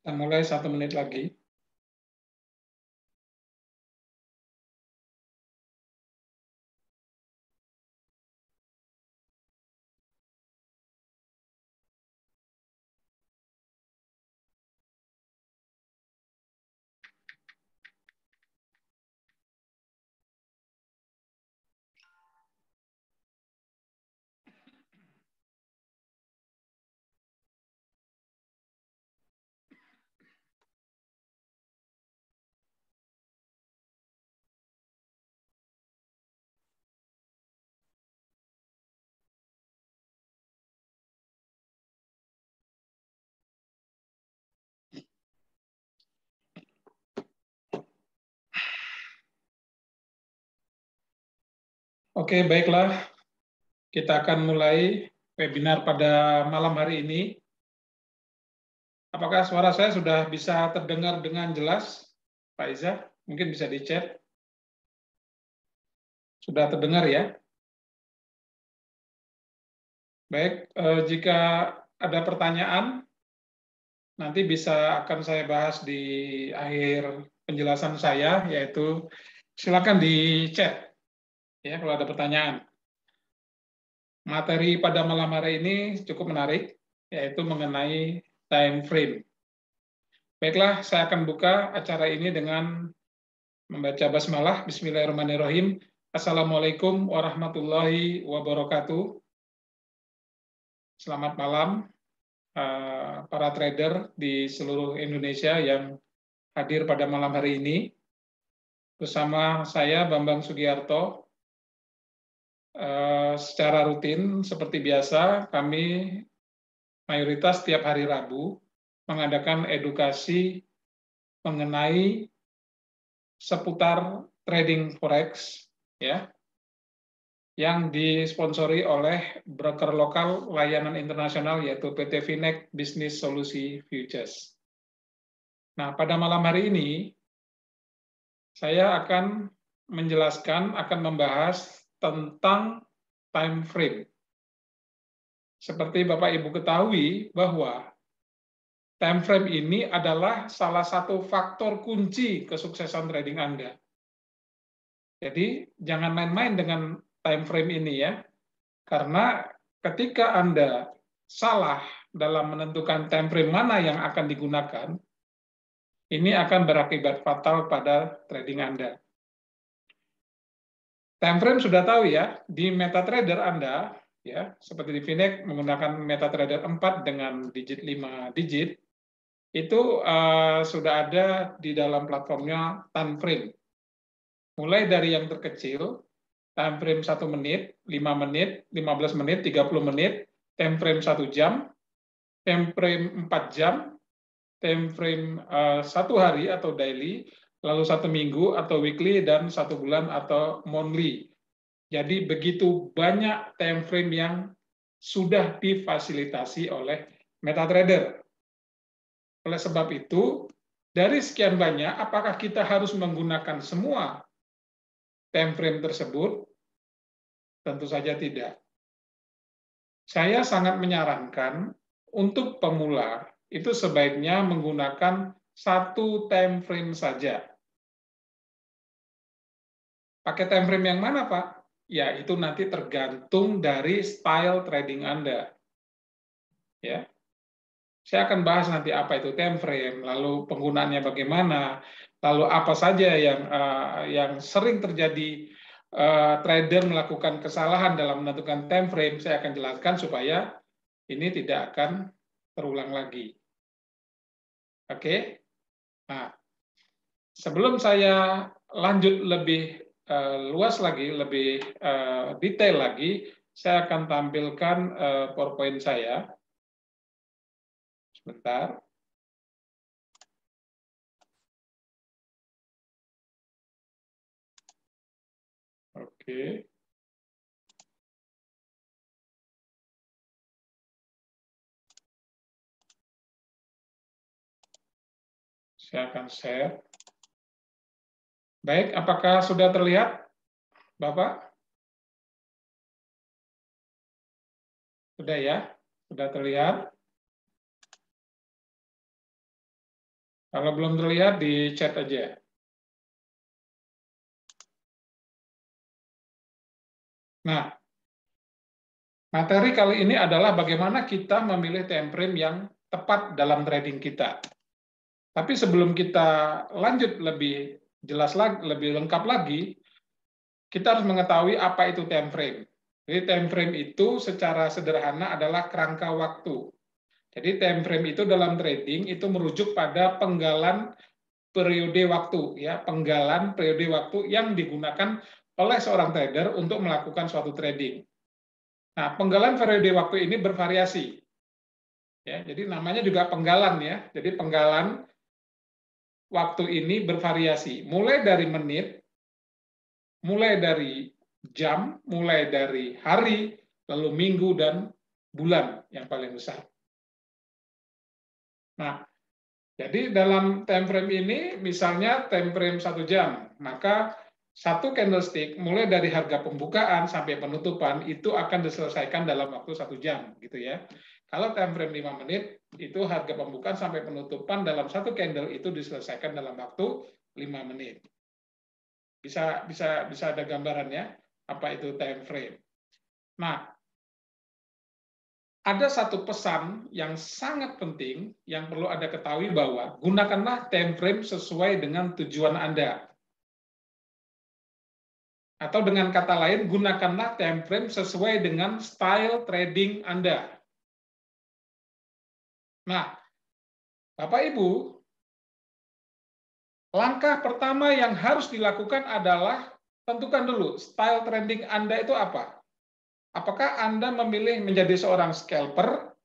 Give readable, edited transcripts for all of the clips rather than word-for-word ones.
Kita mulai 1 menit lagi. Oke, baiklah. Kita akan mulai webinar pada malam hari ini. Apakah suara saya sudah bisa terdengar dengan jelas, Pak Iza? Mungkin bisa di-chat. Sudah terdengar ya? Baik, jika ada pertanyaan, nanti akan saya bahas di akhir penjelasan saya, yaitu silakan di-chat ya kalau ada pertanyaan. Materi pada malam hari ini cukup menarik, yaitu mengenai time frame. Baiklah, saya akan buka acara ini dengan membaca basmalah. Bismillahirrahmanirrahim. Assalamualaikum warahmatullahi wabarakatuh. Selamat malam para trader di seluruh Indonesia yang hadir pada malam hari ini. Bersama saya Bambang Sugiarto. Secara rutin seperti biasa kami mayoritas tiap hari Rabu mengadakan edukasi mengenai seputar trading forex ya yang disponsori oleh broker lokal layanan internasional yaitu PT Finex Business Solusi Futures. Nah, pada malam hari ini saya akan membahas tentang time frame. Seperti Bapak Ibu ketahui bahwa time frame ini adalah salah satu faktor kunci kesuksesan trading Anda. Jadi jangan main-main dengan time frame ini ya, karena ketika Anda salah dalam menentukan time frame mana yang akan digunakan, ini akan berakibat fatal pada trading Anda. Time frame sudah tahu ya, di MetaTrader Anda, ya seperti di Finex menggunakan MetaTrader 4 dengan digit 5 digit, itu sudah ada di dalam platformnya time frame. Mulai dari yang terkecil, time frame 1 menit, 5 menit, 15 menit, 30 menit, time frame 1 jam, time frame 4 jam, time frame 1 hari atau daily, lalu 1 minggu atau weekly, dan 1 bulan atau monthly. Jadi begitu banyak time frame yang sudah difasilitasi oleh MetaTrader. Oleh sebab itu, dari sekian banyak, apakah kita harus menggunakan semua time frame tersebut? Tentu saja tidak. Saya sangat menyarankan untuk pemula itu sebaiknya menggunakan 1 time frame saja. Pakai time frame yang mana, Pak? Ya, itu nanti tergantung dari style trading Anda. Ya. Saya akan bahas nanti apa itu time frame, lalu penggunaannya bagaimana, lalu apa saja yang sering terjadi trader melakukan kesalahan dalam menentukan time frame. Saya akan jelaskan supaya ini tidak akan terulang lagi. Oke? Nah, sebelum saya lanjut lebih luas lagi, lebih detail lagi, saya akan tampilkan PowerPoint saya. Sebentar. Oke. Saya akan share. Baik, apakah sudah terlihat, Bapak? Sudah ya? Sudah terlihat? Kalau belum terlihat, di chat aja. Nah, materi kali ini adalah bagaimana kita memilih time frame yang tepat dalam trading kita. Tapi sebelum kita lanjut lebih jelas lagi, lebih lengkap lagi, kita harus mengetahui apa itu time frame. Jadi time frame itu secara sederhana adalah kerangka waktu. Jadi time frame itu dalam trading itu merujuk pada penggalan periode waktu, ya, penggalan periode waktu yang digunakan oleh seorang trader untuk melakukan suatu trading. Nah, penggalan periode waktu ini bervariasi. Ya, jadi namanya juga penggalan ya. Jadi penggalan waktu ini bervariasi, mulai dari menit, mulai dari jam, mulai dari hari, lalu minggu dan bulan yang paling besar. Nah, jadi dalam time frame ini, misalnya time frame 1 jam, maka satu candlestick mulai dari harga pembukaan sampai penutupan itu akan diselesaikan dalam waktu 1 jam, gitu ya. Kalau time frame 5 menit, itu harga pembukaan sampai penutupan dalam satu candle itu diselesaikan dalam waktu 5 menit. Bisa ada gambarannya apa itu time frame. Nah, ada satu pesan yang sangat penting yang perlu Anda ketahui bahwa gunakanlah time frame sesuai dengan tujuan Anda. Atau dengan kata lain, gunakanlah time frame sesuai dengan style trading Anda. Nah, Bapak Ibu, langkah pertama yang harus dilakukan adalah tentukan dulu style trading Anda itu apa. Apakah Anda memilih menjadi seorang scalper,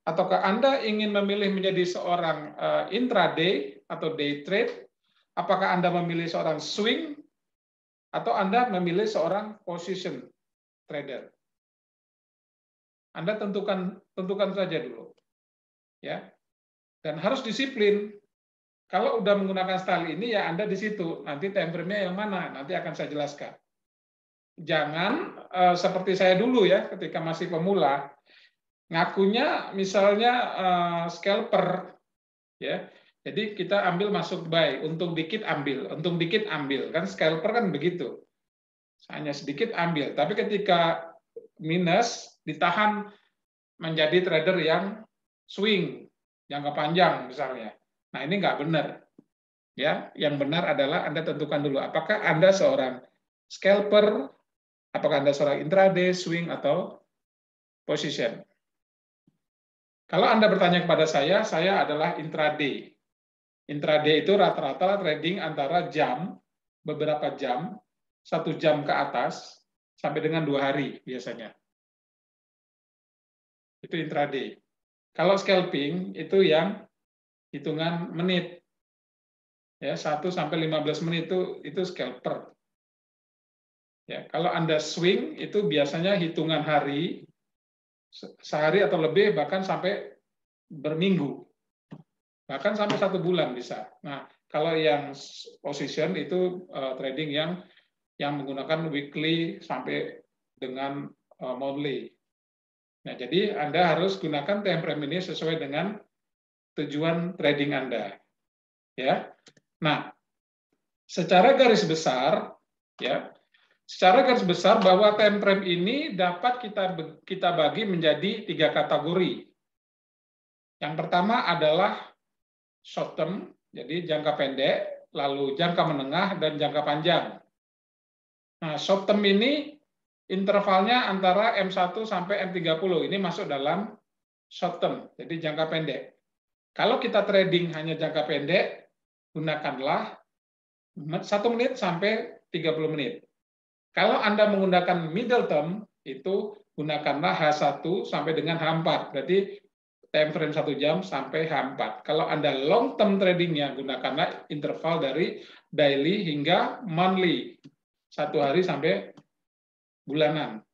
ataukah Anda ingin memilih menjadi seorang intraday atau day trade? Apakah Anda memilih seorang swing, atau Anda memilih seorang position trader? Anda tentukan saja dulu, ya. Dan harus disiplin. Kalau udah menggunakan style ini, ya Anda di situ. Nanti time frame-nya yang mana? Nanti akan saya jelaskan. Jangan seperti saya dulu ya, ketika masih pemula, ngakunya misalnya scalper, ya. Jadi kita ambil masuk buy, untung dikit ambil, kan scalper kan begitu. Hanya sedikit ambil, tapi ketika minus ditahan menjadi trader yang swing, jangka panjang misalnya. Nah, ini nggak benar. Ya, yang benar adalah Anda tentukan dulu apakah Anda seorang scalper, apakah Anda seorang intraday, swing atau position. Kalau Anda bertanya kepada saya adalah intraday. Intraday itu rata-rata trading antara beberapa jam, 1 jam ke atas, sampai dengan 2 hari biasanya. Itu intraday. Kalau scalping itu yang hitungan menit. Ya, 1 sampai 15 menit itu scalper. Ya, kalau Anda swing itu biasanya hitungan hari, sehari atau lebih, bahkan sampai berminggu. Bahkan sampai 1 bulan bisa. Nah, kalau yang position itu trading yang menggunakan weekly sampai dengan monthly. Nah, jadi Anda harus gunakan time frame ini sesuai dengan tujuan trading Anda. Ya. Nah, secara garis besar bahwa time frame ini dapat kita bagi menjadi 3 kategori. Yang pertama adalah short term, jadi jangka pendek, lalu jangka menengah dan jangka panjang. Nah, short term ini intervalnya antara M1 sampai M30. Ini masuk dalam short term, jadi jangka pendek. Kalau kita trading hanya jangka pendek, gunakanlah 1 menit sampai 30 menit. Kalau Anda menggunakan middle term, itu gunakanlah H1 sampai dengan H4. Berarti time frame 1 jam sampai H4. Kalau Anda long term tradingnya, gunakanlah interval dari daily hingga monthly. 1 hari sampai bulanan.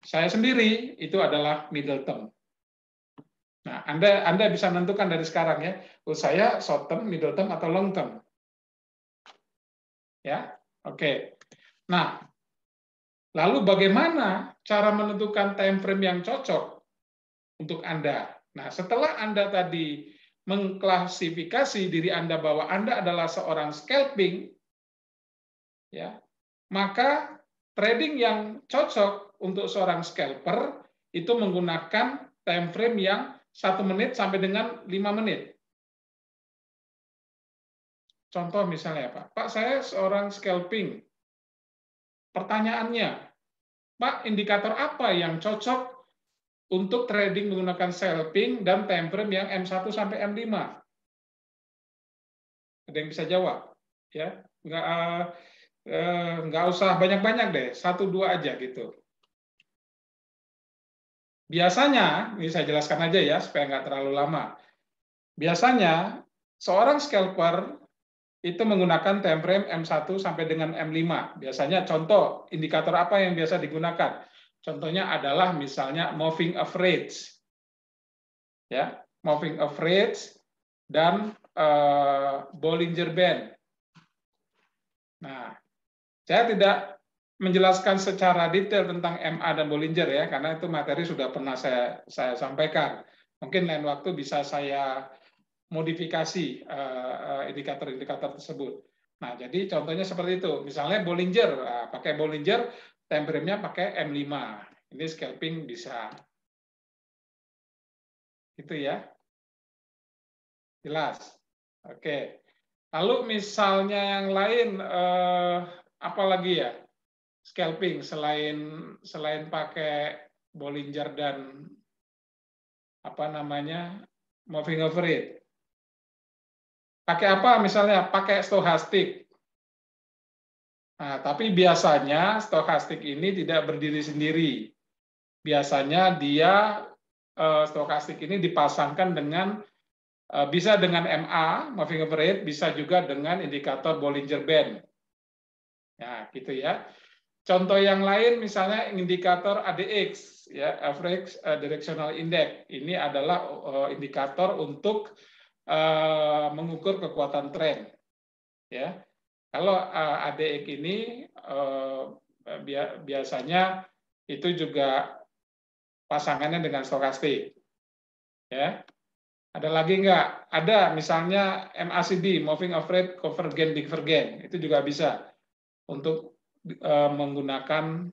Saya sendiri itu adalah middle term. Nah, Anda bisa menentukan dari sekarang ya, saya short term, middle term, atau long term. Ya, oke. Nah, lalu bagaimana cara menentukan time frame yang cocok untuk Anda? Nah, setelah Anda tadi mengklasifikasi diri Anda bahwa Anda adalah seorang scalping, ya, maka trading yang cocok untuk seorang scalper itu menggunakan time frame yang 1 menit sampai dengan 5 menit. Contoh misalnya, Pak, saya seorang scalping. Pertanyaannya, Pak, indikator apa yang cocok untuk trading menggunakan scalping dan time frame yang M1 sampai M5? Ada yang bisa jawab? Ya, nggak usah banyak-banyak deh, 1-2 aja gitu. Biasanya, ini saya jelaskan aja ya, supaya nggak terlalu lama. Biasanya, seorang scalper itu menggunakan time frame M1 sampai dengan M5. Biasanya contoh indikator apa yang biasa digunakan? Contohnya adalah misalnya moving average. Ya, moving average dan Bollinger Band. Nah, saya tidak menjelaskan secara detail tentang MA dan Bollinger ya, karena itu materi sudah pernah saya sampaikan. Mungkin lain waktu bisa saya modifikasi indikator-indikator tersebut. Nah, jadi contohnya seperti itu. Misalnya Bollinger, pakai Bollinger, time frame-nya pakai M5. Ini scalping bisa. Gitu ya. Jelas. Oke. Lalu misalnya yang lain, apa lagi ya? Scalping selain pakai Bollinger dan apa namanya moving average. Pakai apa misalnya? Pakai stochastic. Nah, tapi biasanya stochastic ini tidak berdiri sendiri. Biasanya dia stochastic ini dipasangkan dengan bisa dengan MA, moving average, bisa juga dengan indikator Bollinger Band. Ya, gitu ya. Contoh yang lain misalnya indikator ADX, ya, Average Directional Index. Ini adalah indikator untuk mengukur kekuatan tren. Ya, kalau ADX ini biasanya itu juga pasangannya dengan stokastik. Ya, ada lagi nggak? Ada misalnya MACD, Moving Average Convergent Divergent, itu juga bisa untuk menggunakan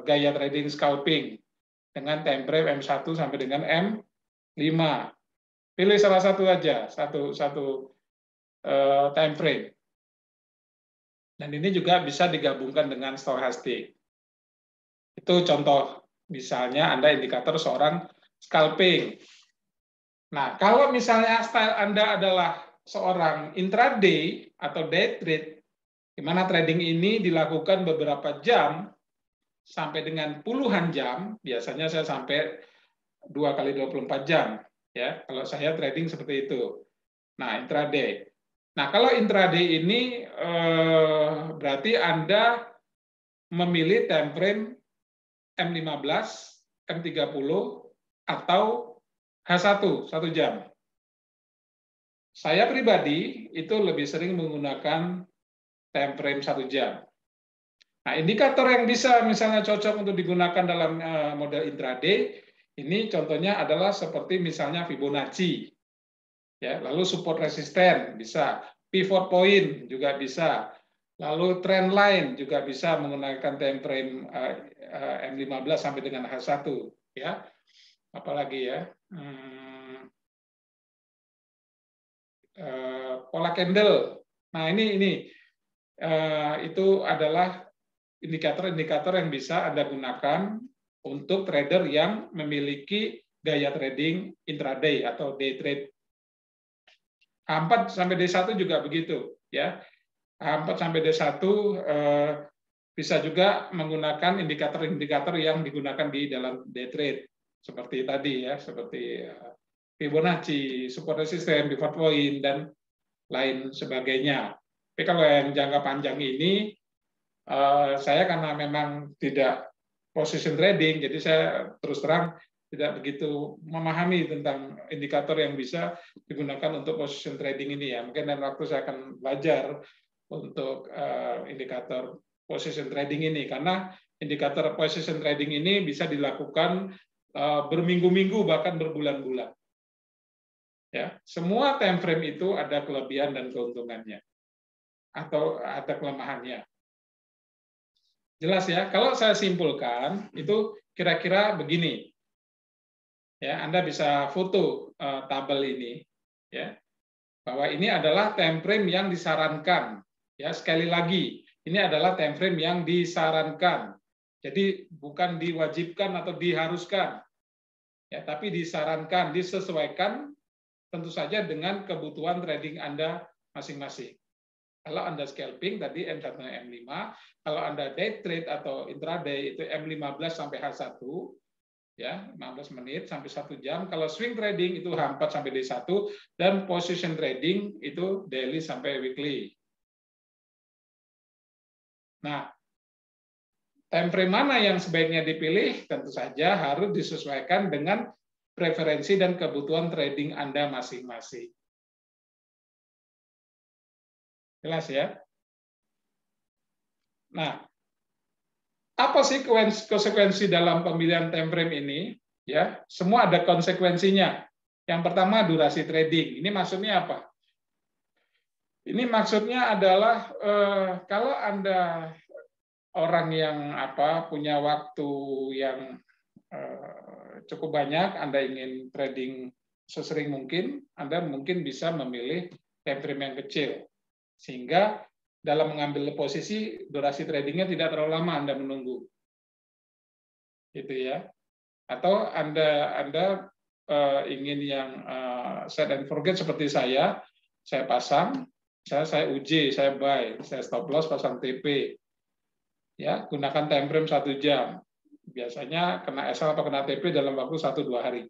gaya trading scalping dengan time frame M1 sampai dengan M5. Pilih salah satu aja, satu time frame. Dan ini juga bisa digabungkan dengan stochastic. Itu contoh, misalnya Anda indikator seorang scalping. Nah, kalau misalnya style Anda adalah seorang intraday atau day trade, di mana trading ini dilakukan beberapa jam, sampai dengan puluhan jam, biasanya saya sampai 2 kali 24 jam. Ya, kalau saya trading seperti itu. Nah, intraday. Nah, kalau intraday ini berarti Anda memilih time frame M15, M30, atau H1, 1 jam. Saya pribadi itu lebih sering menggunakan time frame 1 jam. Nah, indikator yang bisa misalnya cocok untuk digunakan dalam model intraday, ini contohnya adalah seperti misalnya Fibonacci. Ya, lalu support resisten bisa, pivot point juga bisa, lalu trend line juga bisa menggunakan time frame M15 sampai dengan H1 ya. Apalagi ya? Pola candle. Nah, ini itu adalah indikator-indikator yang bisa Anda gunakan untuk trader yang memiliki gaya trading intraday atau day trade. A4 sampai D1 juga begitu, ya. A4 sampai D1 bisa juga menggunakan indikator-indikator yang digunakan di dalam day trade seperti tadi ya, seperti Fibonacci, support resistance, pivot point dan lain sebagainya. Tapi kalau yang jangka panjang ini saya karena memang tidak position trading, jadi saya terus terang tidak begitu memahami tentang indikator yang bisa digunakan untuk position trading ini ya. Mungkin lain waktu saya akan belajar untuk indikator position trading ini, karena indikator position trading ini bisa dilakukan berminggu-minggu bahkan berbulan-bulan. Ya, semua time frame itu ada kelebihan dan keuntungannya atau ada kelemahannya. Jelas ya. Kalau saya simpulkan itu kira-kira begini. Ya, Anda bisa foto tabel ini ya. Bahwa ini adalah time frame yang disarankan. Ya, sekali lagi, ini adalah time frame yang disarankan. Jadi bukan diwajibkan atau diharuskan. Ya, tapi disarankan, disesuaikan tentu saja dengan kebutuhan trading Anda masing-masing. Kalau Anda scalping tadi M1 M5, kalau Anda day trade atau intraday itu M15 sampai H1, ya 15 menit sampai 1 jam. Kalau swing trading itu H4 sampai D1 dan position trading itu daily sampai weekly. Nah, time frame mana yang sebaiknya dipilih? Tentu saja harus disesuaikan dengan preferensi dan kebutuhan trading Anda masing-masing. Jelas ya? Nah, apa sih konsekuensi dalam pemilihan time frame ini? Ya, semua ada konsekuensinya. Yang pertama durasi trading. Ini maksudnya apa? Ini maksudnya adalah kalau Anda orang yang punya waktu yang cukup banyak, Anda ingin trading sesering mungkin, Anda mungkin bisa memilih time frame yang kecil. Sehingga dalam mengambil posisi, durasi tradingnya tidak terlalu lama Anda menunggu. Gitu ya. Atau Anda ingin yang set and forget seperti saya pasang, saya uji, saya buy, saya stop loss, pasang TP. Ya, gunakan time frame 1 jam. Biasanya kena SL atau kena TP dalam waktu 1-2 hari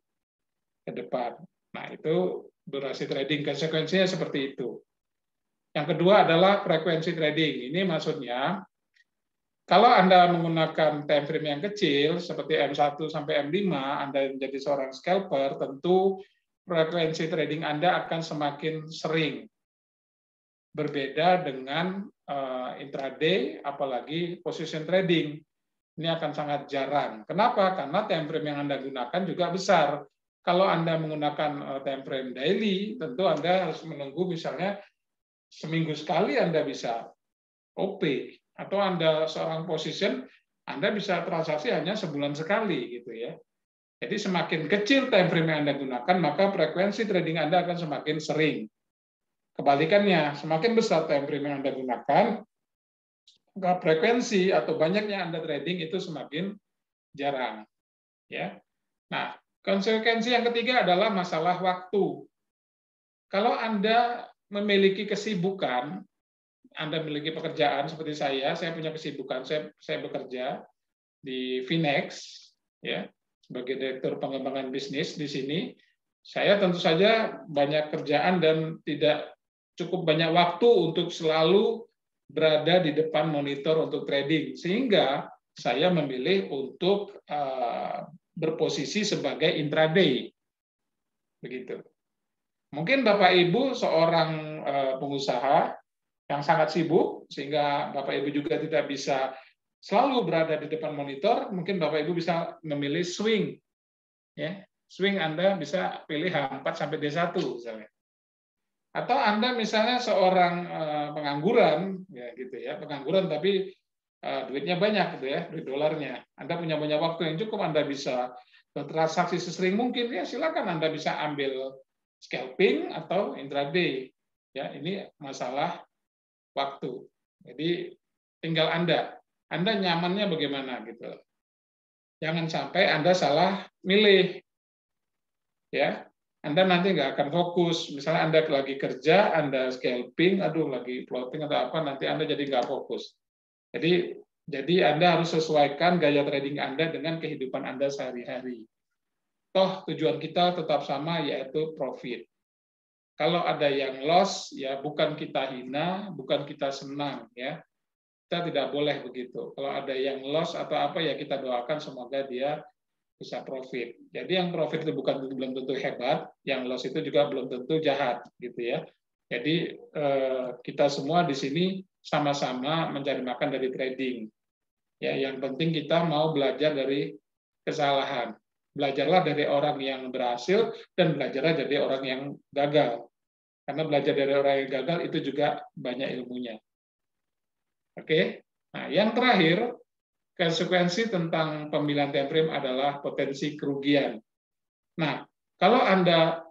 ke depan. Nah, itu durasi trading, konsekuensinya seperti itu. Yang kedua adalah frekuensi trading. Ini maksudnya, kalau Anda menggunakan time frame yang kecil, seperti M1 sampai M5, Anda menjadi seorang scalper, tentu frekuensi trading Anda akan semakin sering. Berbeda dengan intraday, apalagi position trading. Ini akan sangat jarang. Kenapa? Karena time frame yang Anda gunakan juga besar. Kalau Anda menggunakan time frame daily, tentu Anda harus menunggu misalnya seminggu sekali Anda bisa OP. Atau Anda seorang position, Anda bisa transaksi hanya sebulan sekali. Gitu ya. Jadi semakin kecil time frame yang Anda gunakan, maka frekuensi trading Anda akan semakin sering. Kebalikannya, semakin besar time frame yang Anda gunakan, maka frekuensi atau banyaknya Anda trading itu semakin jarang. Ya. Nah, konsekuensi yang ketiga adalah masalah waktu. Kalau Anda memiliki kesibukan, Anda memiliki pekerjaan seperti saya punya kesibukan, saya bekerja di Finex, ya, sebagai direktur pengembangan bisnis di sini. Saya tentu saja banyak kerjaan dan tidak cukup banyak waktu untuk selalu berada di depan monitor untuk trading, sehingga saya memilih untuk berposisi sebagai intraday. Begitu. Mungkin Bapak Ibu seorang pengusaha yang sangat sibuk, sehingga Bapak Ibu juga tidak bisa selalu berada di depan monitor, mungkin Bapak Ibu bisa memilih swing. Ya, swing Anda bisa pilih H4 sampai D1 misalnya. Atau Anda misalnya seorang pengangguran, ya gitu ya, pengangguran tapi duitnya banyak gitu ya, duit dolarnya. Anda punya banyak waktu yang cukup, Anda bisa bertransaksi sesering mungkin, ya silakan Anda bisa ambil scalping atau intraday. Ya, ini masalah waktu. Jadi tinggal Anda nyamannya bagaimana gitu. Jangan sampai Anda salah milih. Ya, Anda nanti nggak akan fokus. Misalnya Anda lagi kerja, Anda scalping, lagi plotting atau apa, nanti Anda jadi nggak fokus. Jadi Anda harus sesuaikan gaya trading Anda dengan kehidupan Anda sehari-hari. Toh tujuan kita tetap sama, yaitu profit. Kalau ada yang loss, ya bukan kita hina, bukan kita senang, ya. Kita tidak boleh begitu. Kalau ada yang loss atau apa, ya kita doakan semoga dia bisa profit. Jadi yang profit itu belum tentu hebat, yang loss itu juga belum tentu jahat, gitu ya. Jadi kita semua di sini sama-sama mencari makan dari trading. Ya, yang penting kita mau belajar dari kesalahan. Belajarlah dari orang yang berhasil dan belajarlah dari orang yang gagal. Karena belajar dari orang yang gagal itu juga banyak ilmunya. Oke. Nah, yang terakhir, konsekuensi tentang pemilihan time frame adalah potensi kerugian. Nah, kalau Anda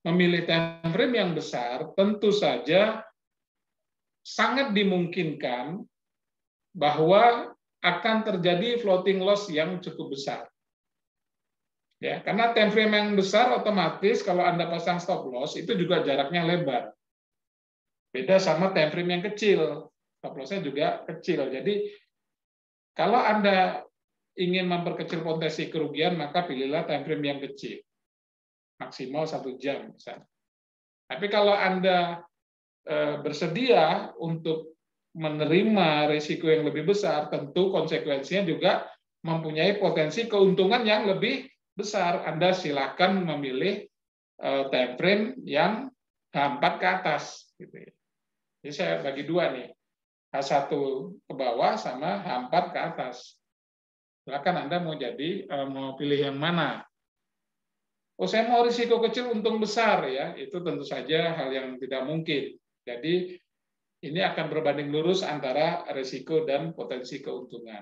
memilih time frame yang besar, tentu saja sangat dimungkinkan bahwa akan terjadi floating loss yang cukup besar. Ya, karena time frame yang besar otomatis kalau Anda pasang stop loss itu juga jaraknya lebar. Beda sama time frame yang kecil. Stop loss-nya juga kecil. Jadi kalau Anda ingin memperkecil potensi kerugian, maka pilihlah time frame yang kecil. Maksimal 1 jam misalnya. Tapi kalau Anda bersedia untuk menerima risiko yang lebih besar, tentu konsekuensinya juga mempunyai potensi keuntungan yang lebih besar. Anda silakan memilih time frame yang H4 ke atas. Gitu. Jadi saya bagi dua nih, H1 ke bawah sama H4 ke atas. Silakan Anda mau pilih yang mana. Oh, saya mau risiko kecil, untung besar ya. Itu tentu saja hal yang tidak mungkin. Jadi ini akan berbanding lurus antara risiko dan potensi keuntungan.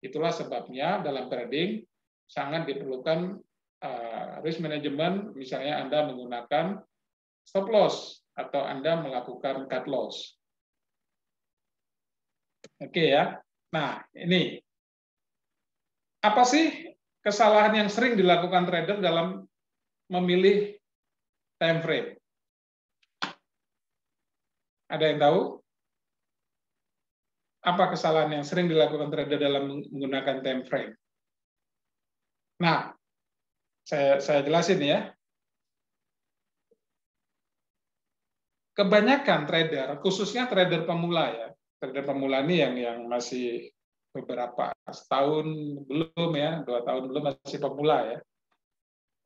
Itulah sebabnya dalam trading sangat diperlukan risk management, misalnya Anda menggunakan stop loss atau Anda melakukan cut loss. Oke ya. Nah, ini apa sih kesalahan yang sering dilakukan trader dalam memilih time frame? Ada yang tahu? Apa kesalahan yang sering dilakukan trader dalam menggunakan time frame? Nah, saya jelasin ya. Kebanyakan trader, khususnya trader pemula ya, trader pemula ini yang masih beberapa setahun belum ya, 2 tahun belum, masih pemula ya.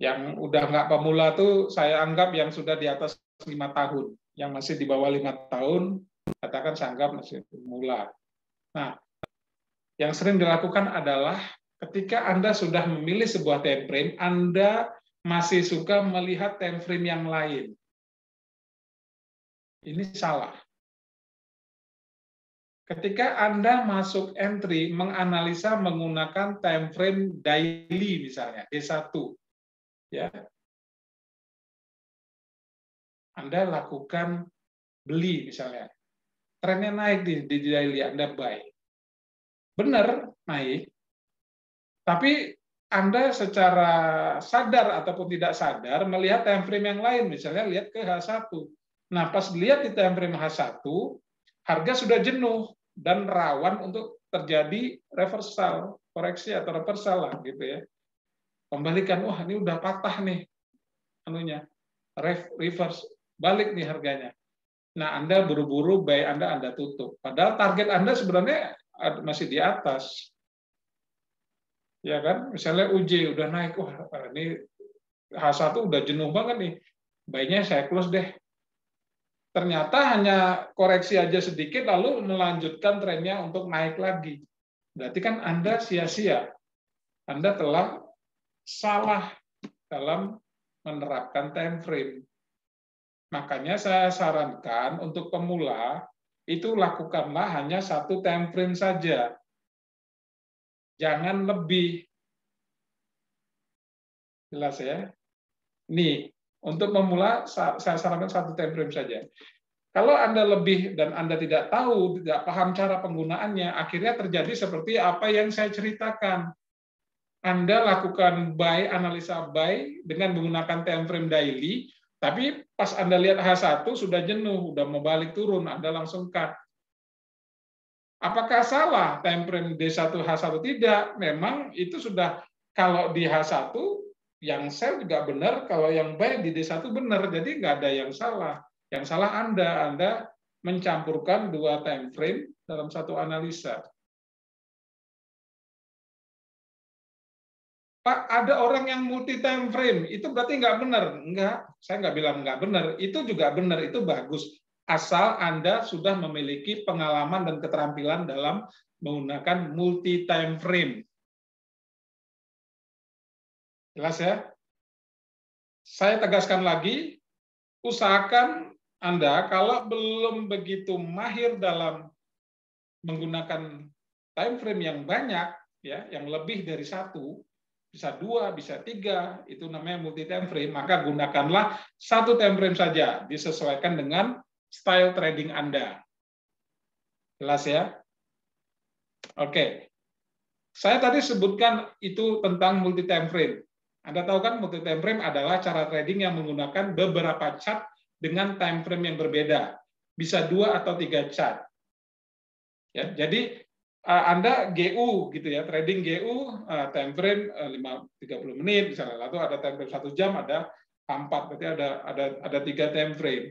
Yang udah nggak pemula tuh saya anggap yang sudah di atas 5 tahun, yang masih di bawah 5 tahun, katakan saya anggap masih pemula. Nah, yang sering dilakukan adalah ketika Anda sudah memilih sebuah time frame, Anda masih suka melihat time frame yang lain. Ini salah. Ketika Anda masuk entry, menganalisa menggunakan time frame daily misalnya, D1, ya, Anda lakukan beli misalnya, trennya naik di daily, Anda buy. Benar, naik, tapi Anda secara sadar ataupun tidak sadar melihat time frame yang lain, misalnya lihat ke H1. Nah, pas lihat di time frame H1, harga sudah jenuh dan rawan untuk terjadi reversal, koreksi atau reversal lah gitu ya. Pembalikan, wah ini udah patah nih anunya, reverse, balik nih harganya. Nah, Anda buru-buru buy Anda tutup. Padahal target Anda sebenarnya masih di atas. Ya kan? Misalnya UJ udah naik, wah ini H1 udah jenuh banget nih. Buy-nya saya close deh. Ternyata hanya koreksi aja sedikit lalu melanjutkan trennya untuk naik lagi. Berarti kan Anda sia-sia. Anda telah salah dalam menerapkan time frame. Makanya saya sarankan untuk pemula itu lakukanlah hanya 1 time frame saja. Jangan lebih. Jelas ya? Nih, untuk pemula saya sarankan 1 time frame saja. Kalau Anda lebih dan Anda tidak tahu, tidak paham cara penggunaannya, akhirnya terjadi seperti apa yang saya ceritakan. Anda lakukan buy, analisa buy dengan menggunakan time frame daily, tapi pas Anda lihat H1 sudah jenuh, sudah mau balik turun, Anda langsung cut. Apakah salah time frame D1 H1? Tidak, memang itu sudah, kalau di H1 yang sell juga benar, kalau yang buy di D1 benar, jadi nggak ada yang salah. Yang salah Anda mencampurkan 2 time frame dalam 1 analisa. Pak, ada orang yang multi time frame, itu berarti nggak benar. Enggak, saya nggak bilang nggak benar. Itu juga benar, itu bagus. Asal Anda sudah memiliki pengalaman dan keterampilan dalam menggunakan multi time frame. Jelas ya? Saya tegaskan lagi, usahakan Anda kalau belum begitu mahir dalam menggunakan time frame yang banyak, ya, yang lebih dari satu, bisa 2, bisa 3, itu namanya multi time frame, maka gunakanlah satu time frame saja, disesuaikan dengan style trading Anda. Jelas ya? Oke. Saya tadi sebutkan itu tentang multi time frame. Anda tahu kan multi time frame adalah cara trading yang menggunakan beberapa chart dengan time frame yang berbeda. Bisa 2 atau 3 chart. Ya, jadi Anda GU gitu ya, trading GU time frame 30 menit misalnya, lalu ada time frame 1 jam, ada 4, berarti ada 3 time frame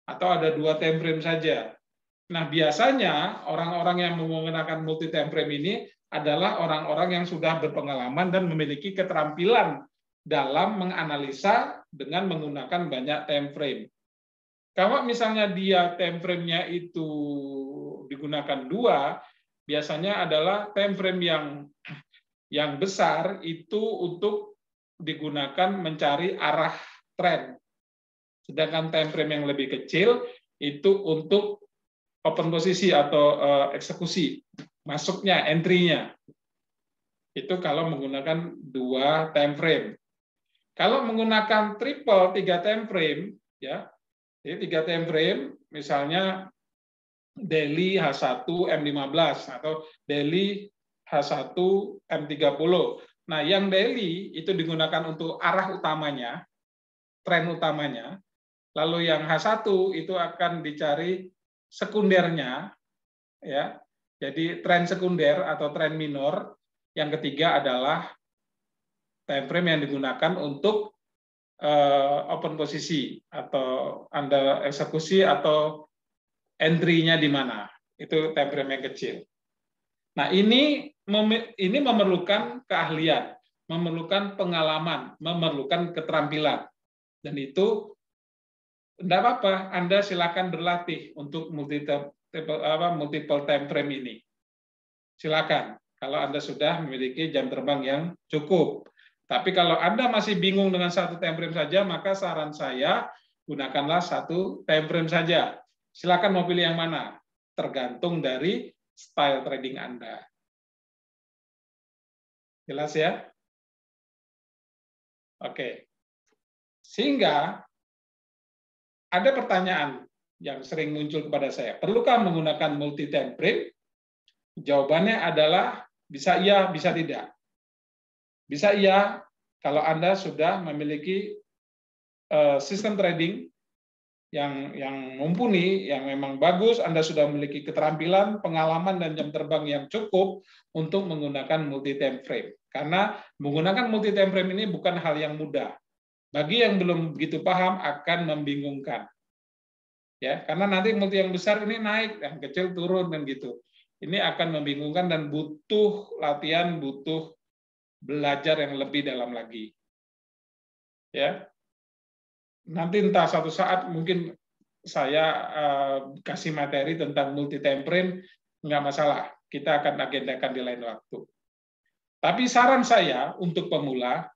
atau ada 2 time frame saja. Nah, biasanya orang-orang yang menggunakan multi time frame ini adalah orang-orang yang sudah berpengalaman dan memiliki keterampilan dalam menganalisa dengan menggunakan banyak time frame. Kalau misalnya dia time frame-nya itu digunakan 2, biasanya adalah time frame yang besar itu untuk digunakan mencari arah tren. Sedangkan time frame yang lebih kecil itu untuk open posisi atau eksekusi, masuknya, entry-nya. Itu kalau menggunakan 2 time frame. Kalau menggunakan triple 3 time frame, ya, jadi 3 time frame, misalnya daily H1 M15 atau daily H1 M30. Nah, yang daily itu digunakan untuk arah utamanya, tren utamanya. Lalu yang H1 itu akan dicari sekundernya, ya. Jadi tren sekunder atau tren minor. Yang ketiga adalah time frame yang digunakan untuk open posisi atau Anda eksekusi atau entry-nya di mana. Itu time frame yang kecil. Nah, ini memerlukan keahlian, memerlukan pengalaman, memerlukan keterampilan. Dan itu tidak apa-apa, Anda silakan berlatih untuk multiple time frame ini. Silakan, kalau Anda sudah memiliki jam terbang yang cukup. Tapi kalau Anda masih bingung dengan satu time frame saja, maka saran saya gunakanlah satu time frame saja. Silakan mau pilih yang mana, tergantung dari style trading Anda. Jelas ya? Oke. Sehingga ada pertanyaan yang sering muncul kepada saya. Perlukah menggunakan multi time frame? Jawabannya adalah bisa iya, bisa tidak. Bisa iya kalau Anda sudah memiliki sistem trading yang mumpuni, yang memang bagus, Anda sudah memiliki keterampilan, pengalaman, dan jam terbang yang cukup untuk menggunakan multi time frame. Karena menggunakan multi time frame ini bukan hal yang mudah. Bagi yang belum begitu paham akan membingungkan. Ya, karena nanti multi yang besar ini naik, yang kecil turun dan gitu. Ini akan membingungkan dan butuh latihan, butuh belajar yang lebih dalam lagi. Ya. Nanti entah suatu saat mungkin saya kasih materi tentang multi time frame, nggak masalah. Kita akan agendakan di lain waktu. Tapi saran saya untuk pemula,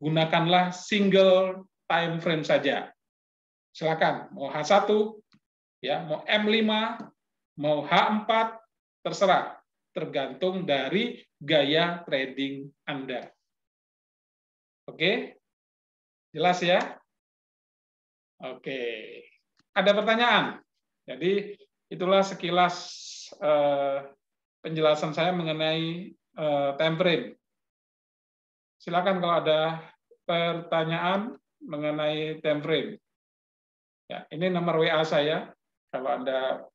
gunakanlah single time frame saja. Silakan, mau H1, ya, mau M5, mau H4, terserah. Tergantung dari gaya trading Anda. Oke? Jelas ya? Oke. Ada pertanyaan? Jadi itulah sekilas penjelasan saya mengenai time frame. Silakan kalau ada pertanyaan mengenai time frame. Ya, ini nomor WA saya. Kalau Anda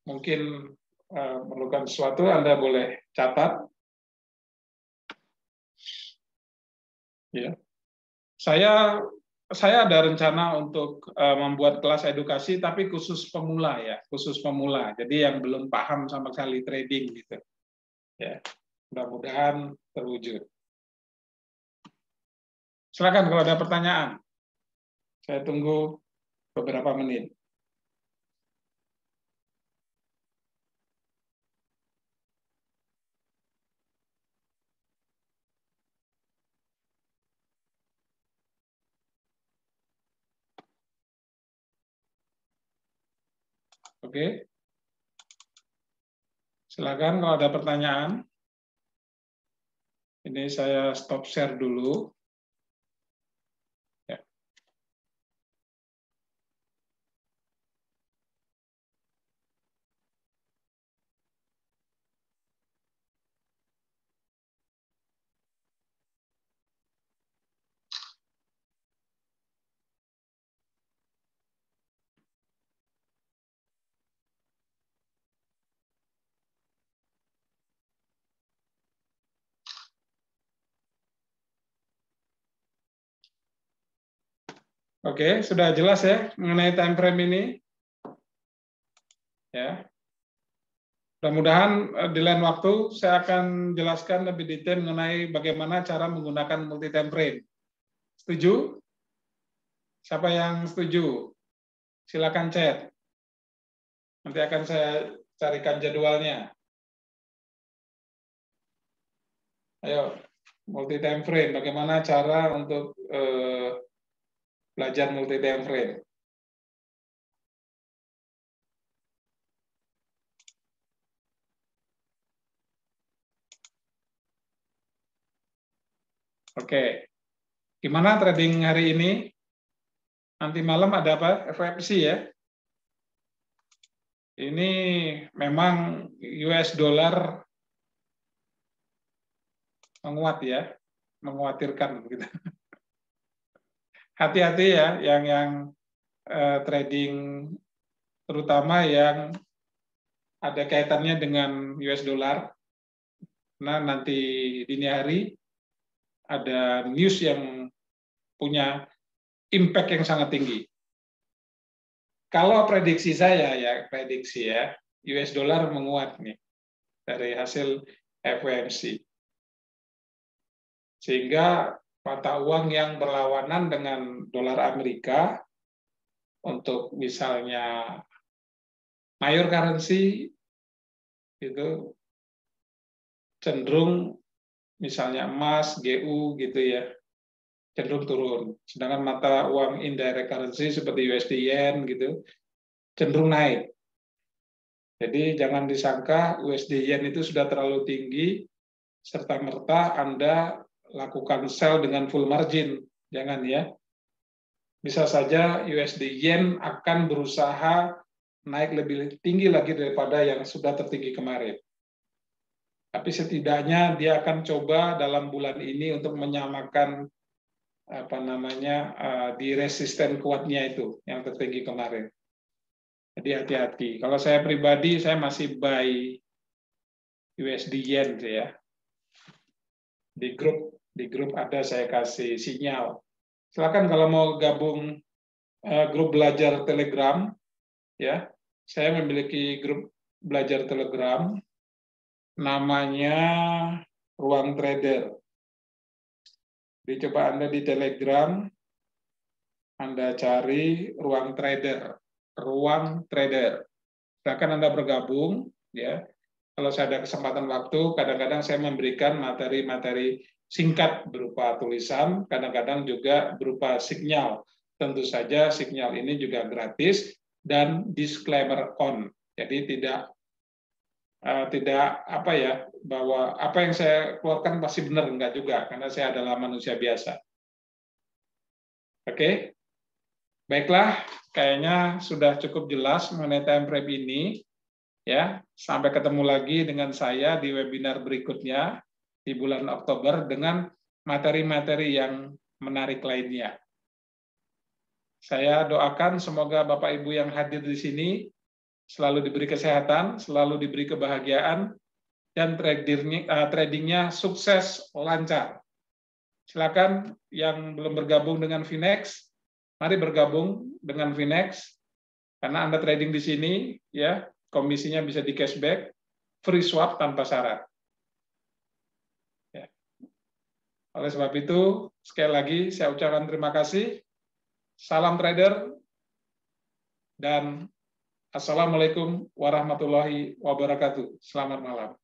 mungkin memerlukan sesuatu, Anda boleh catat. Ya. Saya ada rencana untuk membuat kelas edukasi, tapi khusus pemula ya, khusus pemula. Jadi yang belum paham sama sekali trading gitu. Ya, mudah-mudahan terwujud. Silakan kalau ada pertanyaan. Saya tunggu beberapa menit. Oke. Silakan kalau ada pertanyaan. Ini saya stop share dulu. Ya. Oke, sudah jelas ya mengenai time frame ini. Ya. Mudah-mudahan di lain waktu saya akan jelaskan lebih detail mengenai bagaimana cara menggunakan multi time frame. Setuju? Siapa yang setuju? Silakan chat. Nanti akan saya carikan jadwalnya. Ayo, multi time frame. Bagaimana cara untuk belajar multi time frame? Oke. Gimana trading hari ini? Nanti malam ada apa? FOMC ya. Ini memang US dollar menguat ya, mengkhawatirkan begitu. Hati-hati ya yang trading terutama yang ada kaitannya dengan US dollar. Nah, nanti dini hari ada news yang punya impact yang sangat tinggi. Kalau prediksi saya US dollar menguat nih dari hasil FOMC. Sehingga mata uang yang berlawanan dengan dolar Amerika untuk misalnya major currency itu cenderung misalnya emas, GU gitu ya, cenderung turun. Sedangkan mata uang indirect currency seperti USD Yen gitu cenderung naik. Jadi jangan disangka USD Yen itu sudah terlalu tinggi serta-merta Anda lakukan sell dengan full margin. Jangan ya. Bisa saja USD Yen akan berusaha naik lebih tinggi lagi daripada yang sudah tertinggi kemarin. Tapi setidaknya dia akan coba dalam bulan ini untuk menyamakan di resisten kuatnya itu yang tertinggi kemarin. Jadi hati-hati. Kalau saya pribadi saya masih buy USD Yen ya. Di grup ada saya kasih sinyal. Silakan kalau mau gabung grup belajar Telegram ya. Saya memiliki grup belajar Telegram namanya Ruang Trader. Jadi coba Anda di Telegram, Anda cari Ruang Trader, Ruang Trader. Silakan Anda bergabung, ya. Kalau saya ada kesempatan waktu, kadang-kadang saya memberikan materi-materi singkat berupa tulisan, kadang-kadang juga berupa sinyal. Tentu saja sinyal ini juga gratis dan disclaimer on. Jadi tidak bahwa apa yang saya keluarkan pasti benar, enggak juga, karena saya adalah manusia biasa. Oke, baiklah, kayaknya sudah cukup jelas mengenai time frame ini. Ya, sampai ketemu lagi dengan saya di webinar berikutnya di bulan Oktober dengan materi-materi yang menarik lainnya. Saya doakan semoga Bapak Ibu yang hadir di sini selalu diberi kesehatan, selalu diberi kebahagiaan, dan tradingnya sukses, lancar. Silakan yang belum bergabung dengan Finex, mari bergabung dengan Finex, karena Anda trading di sini, ya komisinya bisa di cashback, free swap tanpa syarat. Ya. Oleh sebab itu, sekali lagi saya ucapkan terima kasih, salam trader, dan Assalamualaikum warahmatullahi wabarakatuh. Selamat malam.